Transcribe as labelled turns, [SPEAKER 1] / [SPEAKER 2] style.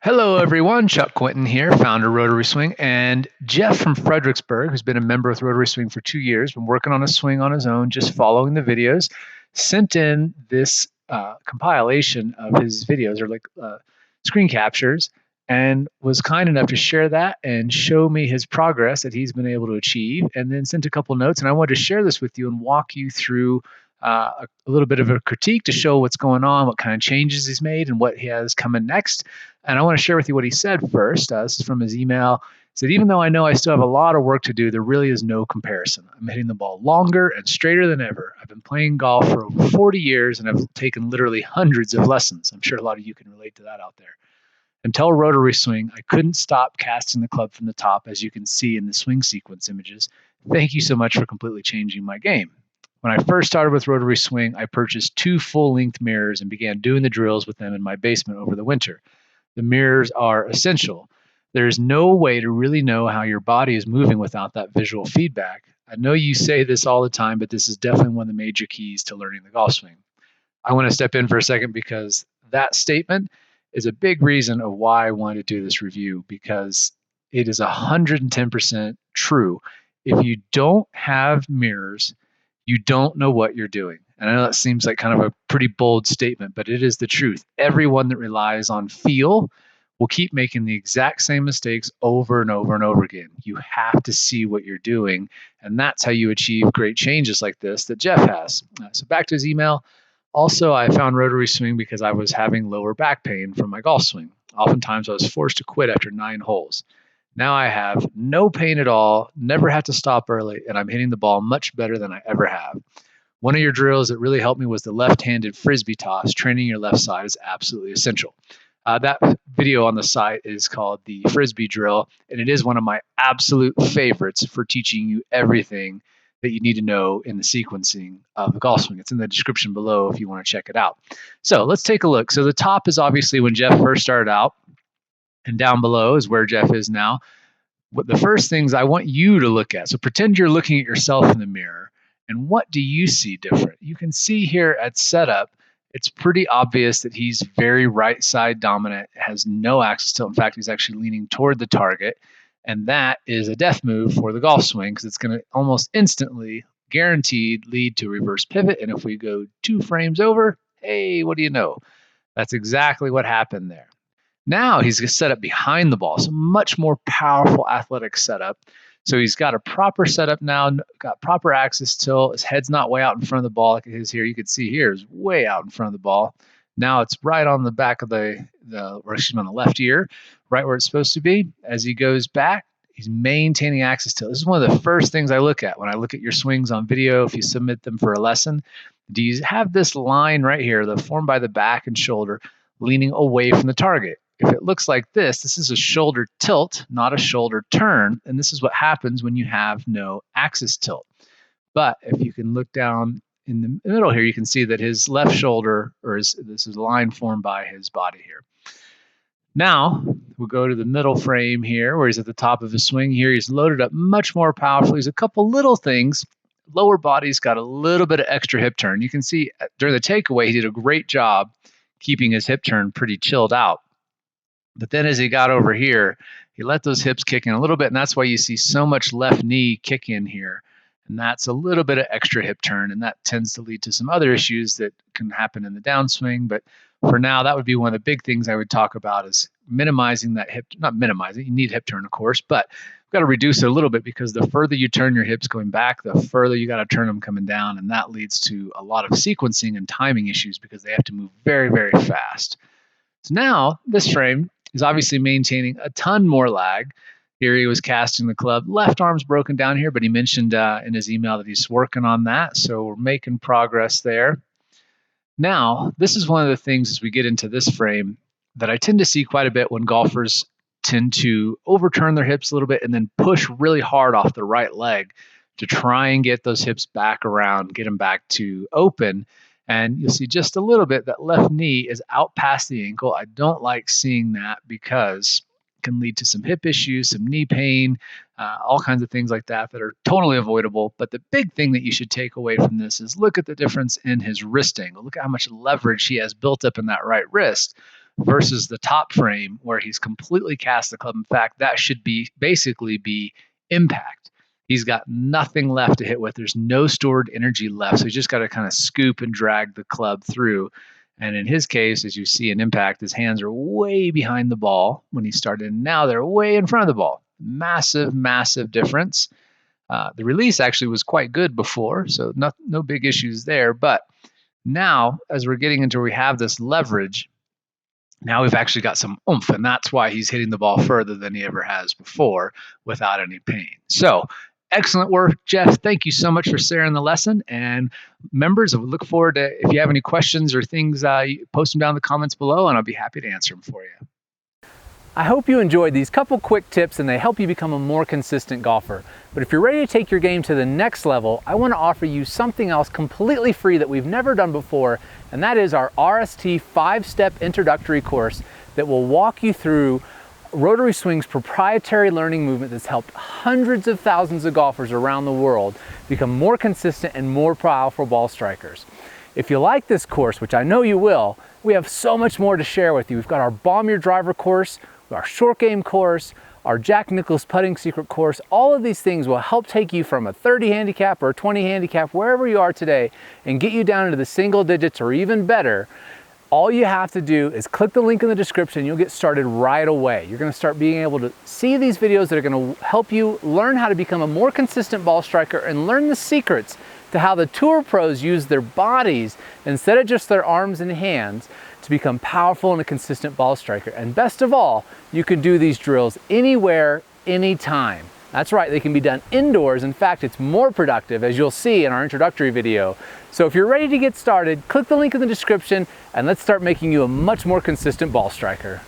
[SPEAKER 1] Hello, everyone. Chuck Quinton here, founder of Rotary Swing, and Jeff from Fredericksburg, who's been a member with Rotary Swing for 2 years, been working on a swing on his own, just following the videos, sent in this compilation of his videos, or screen captures, and was kind enough to share that and show me his progress that he's been able to achieve, and then sent a couple notes. And I wanted to share this with you and walk you through a little bit of a critique to show what's going on, what kind of changes he's made, and what he has coming next. And I want to share with you what he said first. This is from his email. He said, even though I know I still have a lot of work to do, there really is no comparison. I'm hitting the ball longer and straighter than ever. I've been playing golf for over 40 years, and I've taken literally hundreds of lessons. I'm sure a lot of you can relate to that out there. Until Rotary Swing, I couldn't stop casting the club from the top, as you can see in the swing sequence images. Thank you so much for completely changing my game. When I first started with Rotary Swing, I purchased 2 full-length mirrors and began doing the drills with them in my basement over the winter. The mirrors are essential. There is no way to really know how your body is moving without that visual feedback. I know you say this all the time, but this is definitely one of the major keys to learning the golf swing. I want to step in for a second because that statement is a big reason of why I wanted to do this review, because it is 110% true. If you don't have mirrors, you don't know what you're doing. And I know that seems like kind of a pretty bold statement, but it is the truth. Everyone that relies on feel will keep making the exact same mistakes over and over and over again. You have to see what you're doing, and that's how you achieve great changes like this that Jeff has. So back to his email. Also, I found Rotary Swing because I was having lower back pain from my golf swing. Oftentimes, I was forced to quit after 9 holes. Now I have no pain at all, never have to stop early, and I'm hitting the ball much better than I ever have. One of your drills that really helped me was the left-handed Frisbee toss. Training your left side is absolutely essential. That video on the site is called the Frisbee drill, and it is one of my absolute favorites for teaching you everything that you need to know in the sequencing of the golf swing. It's in the description below if you want to check it out. So let's take a look. So the top is obviously when Jeff first started out, and down below is where Jeff is now. What the first things I want you to look at. So pretend you're looking at yourself in the mirror, and what do you see different? You can see here at setup, it's pretty obvious that he's very right side dominant, has no axis tilt. In fact, he's actually leaning toward the target, and that is a death move for the golf swing because it's going to almost instantly, guaranteed, lead to a reverse pivot. And if we go 2 frames over, hey, what do you know? That's exactly what happened there. Now he's set up behind the ball, so much more powerful athletic setup. So he's got a proper setup now, got proper axis tilt. His head's not way out in front of the ball like it is here. You can see here is way out in front of the ball. Now it's right on the back of on the left ear, right where it's supposed to be. As he goes back, he's maintaining axis tilt. This is one of the first things I look at when I look at your swings on video. If you submit them for a lesson, do you have this line right here, the formed by the back and shoulder, leaning away from the target? If it looks like this is a shoulder tilt, not a shoulder turn, and this is what happens when you have no axis tilt. But if you can look down in the middle here, you can see that his left shoulder, this is a line formed by his body here. Now, we'll go to the middle frame here, where he's at the top of his swing here. He's loaded up much more powerfully. There's a couple little things. Lower body's got a little bit of extra hip turn. You can see during the takeaway, he did a great job keeping his hip turn pretty chilled out. But then as he got over here, he let those hips kick in a little bit, and that's why you see so much left knee kick in here. And that's a little bit of extra hip turn, and that tends to lead to some other issues that can happen in the downswing. But for now, that would be one of the big things I would talk about is minimizing that hip, not minimizing, you need hip turn, of course, but you've got to reduce it a little bit because the further you turn your hips going back, the further you got to turn them coming down, and that leads to a lot of sequencing and timing issues because they have to move very, very fast. So now, this frame is obviously maintaining a ton more lag. Here he was casting the club. Left arm's broken down here, but he mentioned in his email that he's working on that, so we're making progress there. Now, this is one of the things as we get into this frame that I tend to see quite a bit when golfers tend to overturn their hips a little bit and then push really hard off the right leg to try and get those hips back around, get them back to open. And you'll see just a little bit that left knee is out past the ankle. I don't like seeing that because can lead to some hip issues, some knee pain, all kinds of things like that that are totally avoidable. But the big thing that you should take away from this is look at the difference in his wrist angle. Look at how much leverage he has built up in that right wrist versus the top frame where he's completely cast the club. In fact, that should be basically be impact. He's got nothing left to hit with. There's no stored energy left. So he's just got to kind of scoop and drag the club through. And in his case, as you see in impact, his hands are way behind the ball when he started. And now they're way in front of the ball. Massive, massive difference. The release actually was quite good before, so no big issues there. But now, as we're getting into where we have this leverage, now we've actually got some oomph, and that's why he's hitting the ball further than he ever has before without any pain. So, excellent work, Jeff. Thank you so much for sharing the lesson. And members, I look forward to, if you have any questions or things, post them down in the comments below, and I'll be happy to answer them for you.
[SPEAKER 2] I hope you enjoyed these couple quick tips and they help you become a more consistent golfer. But if you're ready to take your game to the next level, I want to offer you something else completely free that we've never done before, and that is our RST 5-step introductory course that will walk you through Rotary Swing's proprietary learning movement that's helped hundreds of thousands of golfers around the world become more consistent and more powerful ball strikers. If you like this course, which I know you will, we have so much more to share with you. We've got our Bomb Your Driver course, our short game course, our Jack Nicklaus putting secret course. All of these things will help take you from a 30 handicap or a 20 handicap, wherever you are today, and get you down into the single digits or even better. All you have to do is click the link in the description. You'll get started right away. You're going to start being able to see these videos that are going to help you learn how to become a more consistent ball striker and learn the secrets to how the tour pros use their bodies instead of just their arms and hands to become powerful and a consistent ball striker. And best of all, you can do these drills anywhere, anytime. That's right, they can be done indoors. In fact, it's more productive, as you'll see in our introductory video. So if you're ready to get started, click the link in the description and let's start making you a much more consistent ball striker.